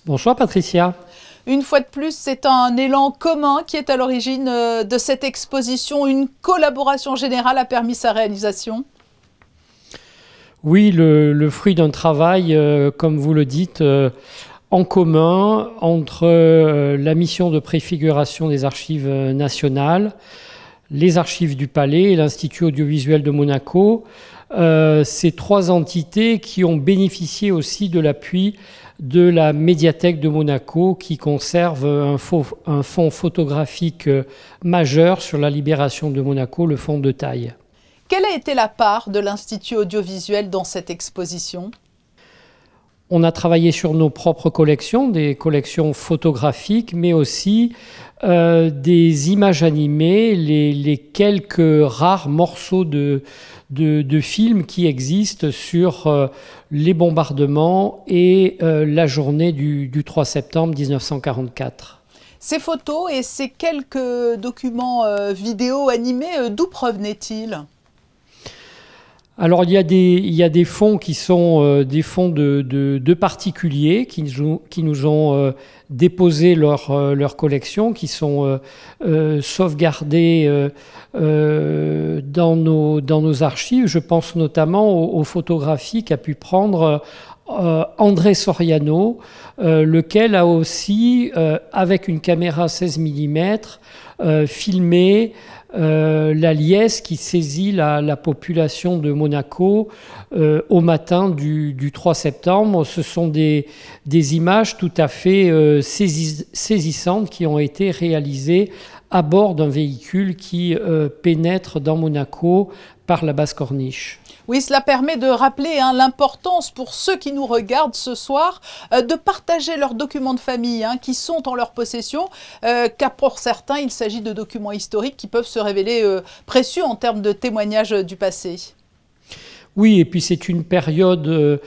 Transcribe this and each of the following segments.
Bonsoir Patricia. Une fois de plus, c'est un élan commun qui est à l'origine de cette exposition. Une collaboration générale a permis sa réalisation. Oui, le fruit d'un travail, comme vous le dites, en commun entre la mission de préfiguration des archives nationales, les archives du Palais et l'Institut audiovisuel de Monaco. Ces trois entités qui ont bénéficié aussi de l'appui de la médiathèque de Monaco qui conserve un fonds photographique majeur sur la libération de Monaco, le fonds de taille. Quelle a été la part de l'Institut audiovisuel dans cette exposition ? On a travaillé sur nos propres collections, des collections photographiques, mais aussi des images animées, les quelques rares morceaux de films qui existent sur les bombardements et la journée du 3 septembre 1944. Ces photos et ces quelques documents vidéo animés, d'où provenaient-ils ? Alors il y a des fonds qui sont des fonds de particuliers qui nous ont déposé leur collection, qui sont sauvegardés dans nos archives. Je pense notamment aux photographies qu'a pu prendre André Soriano, lequel a aussi, avec une caméra 16 mm, filmé la liesse qui saisit la population de Monaco au matin du 3 septembre. Ce sont des images tout à fait saisissantes qui ont été réalisées à bord d'un véhicule qui pénètre dans Monaco par la Basse-Corniche. Oui, cela permet de rappeler l'importance pour ceux qui nous regardent ce soir de partager leurs documents de famille qui sont en leur possession, car pour certains, il s'agit de documents historiques qui peuvent se révéler précieux en termes de témoignages du passé. Oui, et puis c'est une période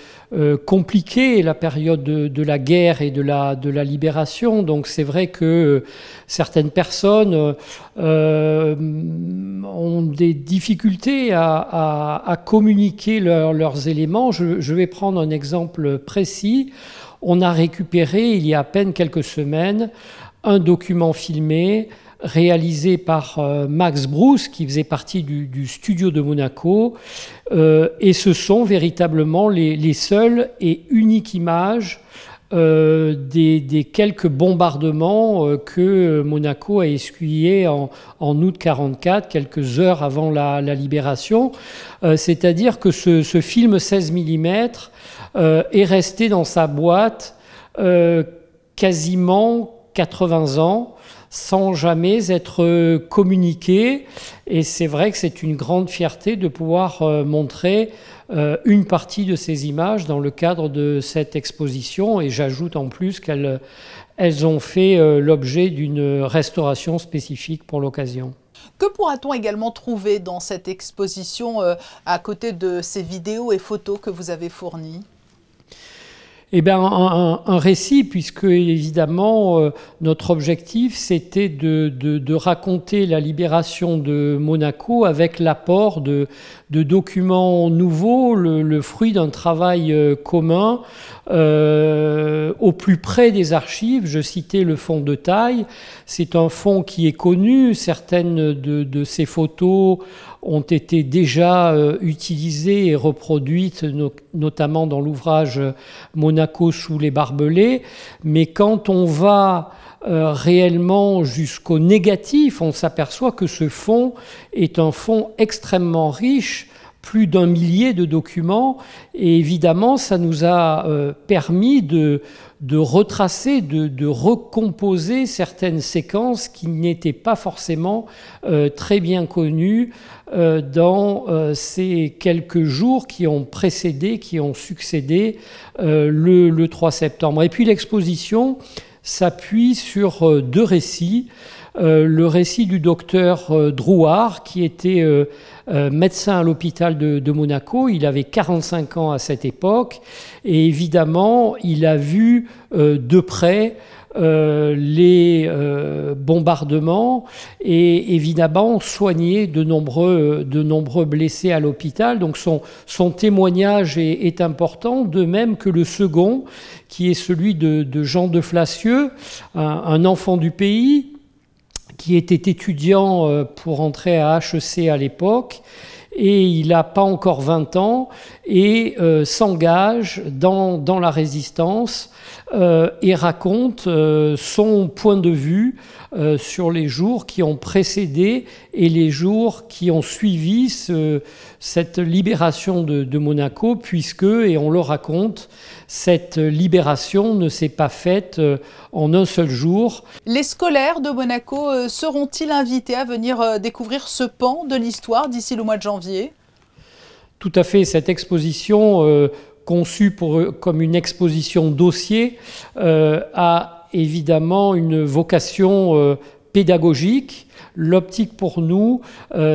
compliquée, la période de la guerre et de la libération. Donc c'est vrai que certaines personnes ont des difficultés à communiquer leurs éléments. Je vais prendre un exemple précis. On a récupéré, il y a à peine quelques semaines, un document filmé réalisé par Max Bruce, qui faisait partie du studio de Monaco. Et ce sont véritablement les seules et uniques images des quelques bombardements que Monaco a essuyés en août 1944, quelques heures avant la libération. C'est-à-dire que ce film 16 mm est resté dans sa boîte quasiment 80 ans, sans jamais être communiqué. Et c'est vrai que c'est une grande fierté de pouvoir montrer une partie de ces images dans le cadre de cette exposition. Et j'ajoute en plus qu'elles ont fait l'objet d'une restauration spécifique pour l'occasion. Que pourra-t-on également trouver dans cette exposition à côté de ces vidéos et photos que vous avez fournies ? Eh bien, un récit, puisque évidemment notre objectif c'était de raconter la libération de Monaco avec l'apport de documents nouveaux, le fruit d'un travail commun au plus près des archives. Je citais le fonds de taille, c'est un fonds qui est connu, certaines de ces photos ont été déjà utilisées et reproduites, notamment dans l'ouvrage Monaco sous les barbelés. Mais quand on va réellement jusqu'au négatif, on s'aperçoit que ce fonds est un fonds extrêmement riche, plus d'1 millier de documents, et évidemment ça nous a permis de retracer, de recomposer certaines séquences qui n'étaient pas forcément très bien connues dans ces quelques jours qui ont précédé, qui ont succédé le 3 septembre. Et puis l'exposition s'appuie sur deux récits. Le récit du docteur Drouard, qui était médecin à l'hôpital de Monaco. Il avait 45 ans à cette époque et évidemment il a vu de près les bombardements et évidemment soigné de nombreux blessés à l'hôpital. Donc son témoignage est important, de même que le second, qui est celui de Jean de Flacieux, un enfant du pays, qui était étudiant pour entrer à HEC à l'époque, et il n'a pas encore 20 ans, et s'engage dans la résistance et raconte son point de vue sur les jours qui ont précédé et les jours qui ont suivi cette libération de Monaco, puisque, et on le raconte, cette libération ne s'est pas faite en un seul jour. Les scolaires de Monaco seront-ils invités à venir découvrir ce pan de l'histoire d'ici le mois de janvier? Tout à fait, cette exposition conçue comme une exposition dossier a évidemment une vocation pédagogique. L'optique pour nous,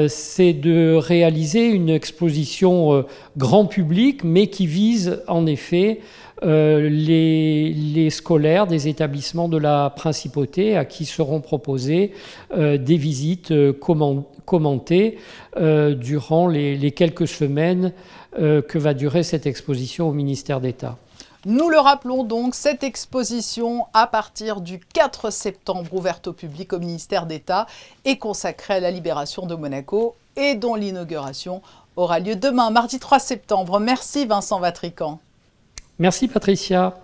c'est de réaliser une exposition grand public, mais qui vise en effet les scolaires des établissements de la Principauté, à qui seront proposées des visites commentées durant les quelques semaines que va durer cette exposition au ministère d'État. Nous le rappelons donc, cette exposition à partir du 4 septembre ouverte au public au ministère d'État est consacrée à la libération de Monaco et dont l'inauguration aura lieu demain, mardi 3 septembre. Merci Vincent Vatrican. Merci Patricia.